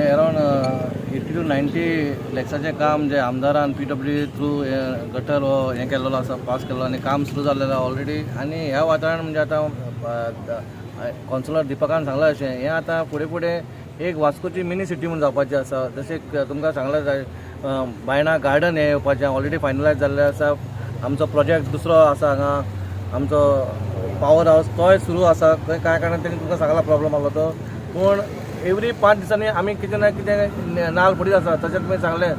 Around 80 to 90 लॅक्साचें काम जे आमदारान PWD थ्रू गटर हें केल्लो आसा, पास केल्लो आनी काम सुरू जाल्लें ऑलरेडी. आनी ह्या वातावरण म्हणजे आतां कॉन्सलर दिपकान सांगलां अशें हें आतां फुडें फुडें एक वास्कोची मिनी सिटी म्हणून जावपाची आसा. जशें तुमकां सांगलें जाय बायणा गार्डन हें येवपाचें ऑलरेडी फायनलायज जाल्लें आसा. आमचो प्रोजेक्ट दुसरो आसा हांगा आमचो पावर हावस तोय सुरू आसा. कांय कारणान तेणी तुमकां सांगला प्रॉब्लम आसलो तो, पूण एवरी 5 दिसांनी आमी कितें ना कितें नाल्ल पडीत आसा. तशेंच तुमी सांगलें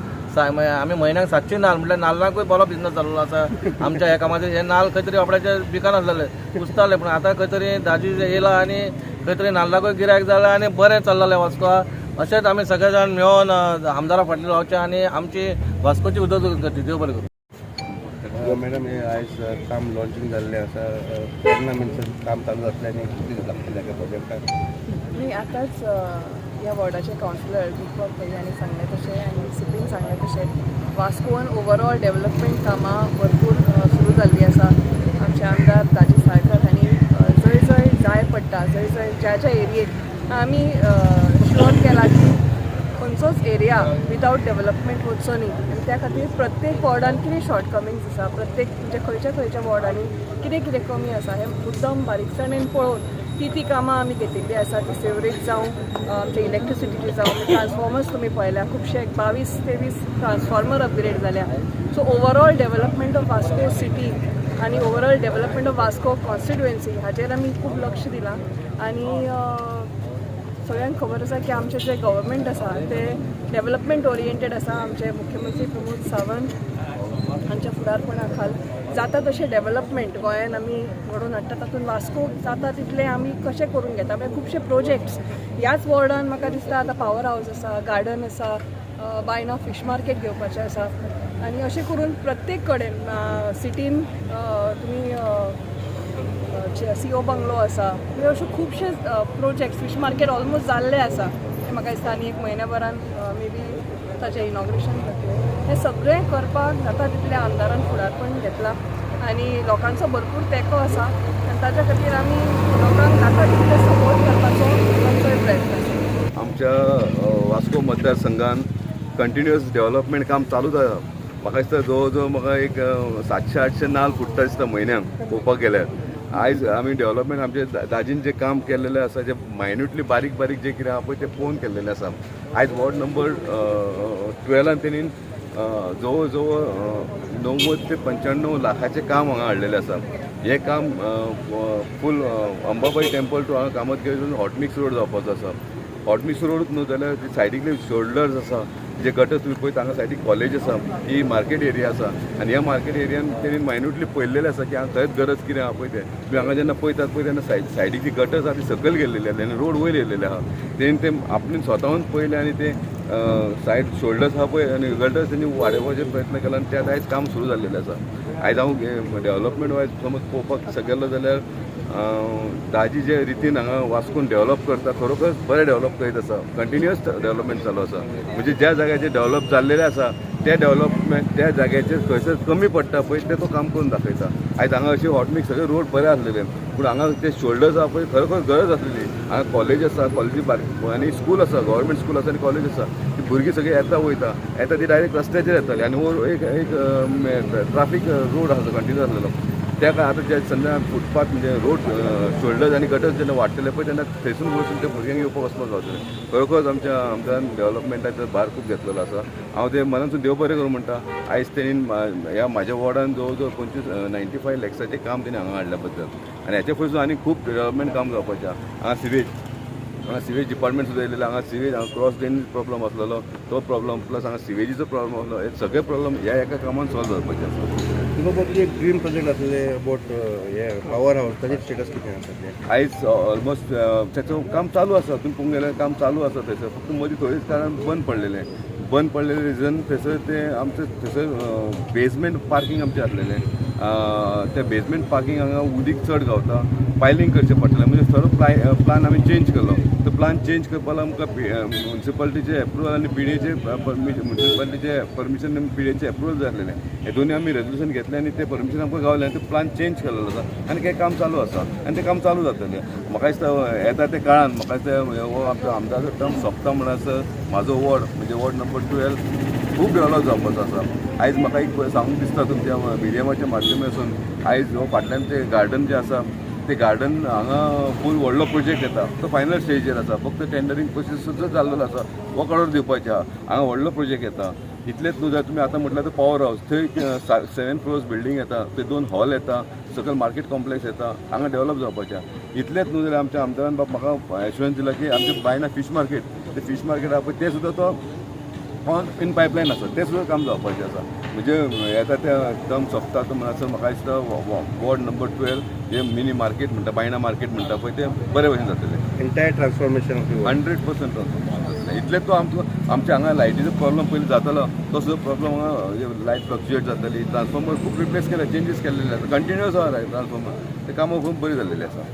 आमी म्हयन्याक 700 नाल्ल म्हटल्यार नाल्लांकूय बरो बिझनस जाल्लो आसा आमच्या ह्या कामाचें. हे नाल्ल खंय तरी आपल्याच्या बिकान आसलेले कुसताले, पूण आतां खंय तरी दाजी येयला आनी खंय तरी नाल्लाकूय गिरायक जालां आनी बरें चल्लालें वास्को. अशेंच आमी सगळे जाण मेळोन आमदारा फाटल्यान रावचें आनी आमची वास्कोची उदरगत करची. देव बरें करूं. मॅडम हे आयज काम लॉन्चिंग जाल्लें आसा, केन्ना म्हणजे काम चालू जातलें आनी कितें लागतलें ह्या प्रोजेक्टाक? मी आताच ह्या वॉर्डाचे कावन्सिलर दीपक भैयानी सांगले तशें आनी सिटीन सांगले तशें वास्कोन ओवरऑल डेव्हलपमेंट कामां भरपूर सुरू जाल्लीं आसा. आमचे आमदार दाजी साळकर हांणी जंय जंय जाय पडटा जंय जंय ज्या ज्या एरियेक आमी श्योर केला की खंयचोच एरिया विदावट डेव्हलपमेंट वचचो न्ही. आनी त्या खातीर प्रत्येक वॉर्डान कितें शॉर्टकमिंग्स आसा, प्रत्येक म्हणजे खंयच्या खंयच्या वॉर्डांनी कितें कितें कमी आसा हें मुद्दम बारीकसाणेन पळोवन ती कामां आमी घेतिल्ली आसा. ती सेवरेज जावं आमचे इलेक्ट्रिसिटीची जावं ट्रान्सफॉर्मर्स तुमी पळयल्या खुबशे 22-23 ट्रान्सफॉर्मर अपग्रेड जाल्या. So overall development of Vasco city आनी overall development of Vasco constituency हाचेर आमी खूब लक्ष दिलां. आनी सगळ्यांक खबर आसा की आमचें जें गव्हर्मेंट आसा तें डेव्हलपमेंट ओरिएंटेड आसा. आमचे मुख्यमंत्री प्रमोद सावंत हांच्या फुडारपणा खाल जाता तशें डेव्हलपमेंट गोंयान आमी घडोवन हाडटा. तातूंत वास्को जाता तितलें आमी कशें करून घेता. म्हणजे खुबशे प्रोजेक्ट्स ह्याच वॉर्डान म्हाका दिसता आतां पावर हावस आसा, गार्डन आसा, बायना फीश मार्केट घेवपाचें आसा. आनी अशें करून प्रत्येक कडेन सिटीन तुमी CO बंगलो आसा, म्हणजे अशे खुबशे प्रोजेक्ट्स फीश मार्केट ऑलमोस्ट जाल्ले आसा. म्हाका दिसता आनी 1 म्हयन्याभरान मे बी ताचें इनॉग्रेशन जातलें. हें सगळें करपाक जाता तितलें आमदारान फुडारपण घेतलां आनी लोकांचो भरपूर तेंको आसा. आनी ताच्या खातीर आमी लोकांक जाता तितलें सपोर्ट करपाचो आमचोय प्रयत्न आसा. आमच्या वास्को मतदारसंघान कंटिन्युअस डेव्हलपमेंट काम चालूच आसा. म्हाका दिसता जवळ जवळ म्हाका एक 700-800 नाल्ल फुटता दिसता म्हयन्याक पळोवपाक गेल्यार. आयज आमी डेव्हलपमेंट आमचे दाजीन जें काम केल्लेलें आसा, जें मायन्युटली बारीक बारीक जें कितें आहा पळय तें पळोवन केल्लेलें आसा. आयज वॉर्ड नंबर 12 तेणीन जवळ जवळ 90 ते 95 लाखाचें काम हांगा हाडलेलें आसा. हें काम फूल अंबाबाई टेम्पल टू हांगा कामतकेसून हॉटमिक्स रोड जावपाचो आसा. हॉटमिक्स रोड न्हू जाल्यार सायडीकले शोल्डर्स आसा, जे गटर तुमी पळयत हांगा सायडीक कॉलेज आसा, ही मार्केट एरिया आसा. आनी ह्या मार्केट एरियान तेणी मायन्युटली पळयल्लेलें आसा की हांगा खंयच गरज कितें आहा पळय तें. तुमी हांगा जेन्ना पळयतात पळय तेन्ना सायडीक जी गटर्स आहा ती सकयल गेल्लेली आहा आनी रोड वयर येयल्लेले आहा. तेणी ते आपणें स्वताहून पळयलें आनी ते सायड शोल्डर्स आहा पळय आनी गटर्स तेणी वाडोवपाचे प्रयत्न केला आनी त्यात आयज काम सुरू जाल्लेलें आसा. आयज हांव डेव्हलपमेंट वायज समज पळोवपाक गेलो जाल्यार दाजी जे रितीन हांगा वास्कोन डेव्हलप करता खरोखर बरें डेव्हलप करीत आसा. कंटिन्युअस डेव्हलपमेंट चालू आसा. म्हणजे ज्या जाग्याचेर डेव्हलप जाल्लेलें आसा त्या डेव्हलपमेंट त्या जाग्याचेर खंयसर कमी पडटा पळय तें तो काम करून दाखयता. आयज हांगा अशें हॉटमिक्स सगळे रोड बरे आसलेले, पूण हांगा ते शोल्डर्स आहा पळय खरोखर गरज आसलेली. हांगा कॉलेज आसा, कॉलेजी आनी स्कूल आसा, गव्हर्मेंट स्कूल आसा आनी कॉलेज आसा. ती भुरगीं सगळीं येता ती डायरेक्ट रस्त्याचेर येताली आनी एक ट्राफीक रोड आसा कंटिन्यू आसलेलो. त्या काय आतां जे सद्या फुटपाथ म्हणजे रोड शोल्डर्स आनी गटर्स जेन्ना वाडटले पळय तेन्ना थंयसून वचून त्या भुरग्यांक येवपाक वचपाक गावतलें. खरोखरच आमच्या आमदारान डेव्हलपमेंटाचो भार खूब घेतलेलो आसा. हांव ते मनासून देव बरें करूं म्हणटा. आयज तेणीन ह्या म्हाज्या वॉर्डान जवळ जवळ 95 लॅक्साचें काम तेणी हांगा हाडल्या बद्दल. आनी हेच्या फुडें सुद्दां आनी खूब डेव्हलपमेंट काम जावपाचें आहा. हांगा सिवेज डिपार्टमेंट सुद्दां येयलेलें. हांगा सिवेज क्रॉस ड्रेनेज प्रॉब्लम आसलेलो तो प्रॉब्लम प्लस हांगा सिवेजीचो प्रॉब्लम आसलो. हे सगळे प्रॉब्लम ह्या एका कामान सॉल्व जावपाचे आसा. तुमकां एक ड्रीम प्रोजेक्ट आसलेले अबाउट हे पावर हावस ताचें स्टेटस कितें आसा? आयज ऑलमोस्ट त्याचं काम चालू आसा. तुम्ही पळोवंक गेल्यार काम चालू आसा थंयसर. फक्त मदीं थोडेच कारण बंद पडलेले रिजन थंयसर ते आमचें थंयसर बेजमेंट पार्किंग आमचें आसलेलें त्या बेजमेंट पार्किंग हांगा उदीक चड गावता पायलिंग करचें पडटलें म्हणजे सगळो प्लान आमी चेंज केलो तो प्लान चेंज करपाक आमकां म्युन्सिपालिटीचे एप्रुवल आनी पीडीएचे म्युन्सिपालिटीचे परमिशन आनी पीडीएचे एप्रुवल जाय आसलेलें हे दोनी आमी रेजोल्युशन घेतलें आनी ते परमिशन आमकां गावलें आनी ते प्लान चेंज केलेलो आसा आनी तें काम चालू आसा आनी तें काम चालू जातलें म्हाका दिसता येता ते काळान म्हाका दिसता हो आमचो आमदाराचो टर्म सोंपता म्हणून आसा म्हाजो वॉर्ड म्हणजे वॉर्ड नंबर 12 खूब डेवलप जावपाचो आसा आयज म्हाका एक सांगूंक दिसता तुमच्या मिडियमाच्या माध्यमांतून आयज हो फाटल्यान ते गार्डन जें आसा ते गार्डन हांगा फूल व्हडलो प्रोजेक्ट येता तो फायनल स्टेजीर आसा फक्त टेंडरींग प्रोसेस सुद्दां जाल्लो आसा वर्क ऑर्डर दिवपाचें आहा हांगा व्हडलो प्रोजेक्ट येता इतलेंच न्हू जाल्यार तुमी आतां म्हटल्यार पॉवर हावस थंय 7 फ्लोर्स बिल्डींग येता थंय 2 हॉल येता सकयल मार्केट कॉम्प्लेक्स येता हांगा डेवलप जावपाचें इतलेंच न्हू जाल्यार आमच्या आमदारान बाब म्हाका एश्युरन्स दिला की आमच्या बायना फीश मार्केट ते फीश मार्केट आहा पळय तें सुद्दां तो ऑन इन पायपलायन आसा तें सुद्दां काम जावपाचें आसा म्हणजे येता त्या टर्म सोंपता तो म्हणसर म्हाका दिसता वॉर्ड नंबर 12 जे मिनी मार्केट म्हणटा बायणा मार्केट म्हणटा पळय तें बरे भशेन जातलें एंटायर ट्रान्सफॉर्मेशन ऑफ 100% जातलें इतलेंच तो आमच्या हांगा लायटीचो प्रॉब्लम पयलीं जातालो तो सुद्दां प्रॉब्लम हांगा लायट फ्लक्च्युएट जाताली ट्रान्सफॉर्मर खूब रिप्लेस केले चेंजीस केल्लेले आसा कंटिन्युअस आहा ट्रान्सफॉर्मर ते कामां खूब बरी जाल्लेली आसा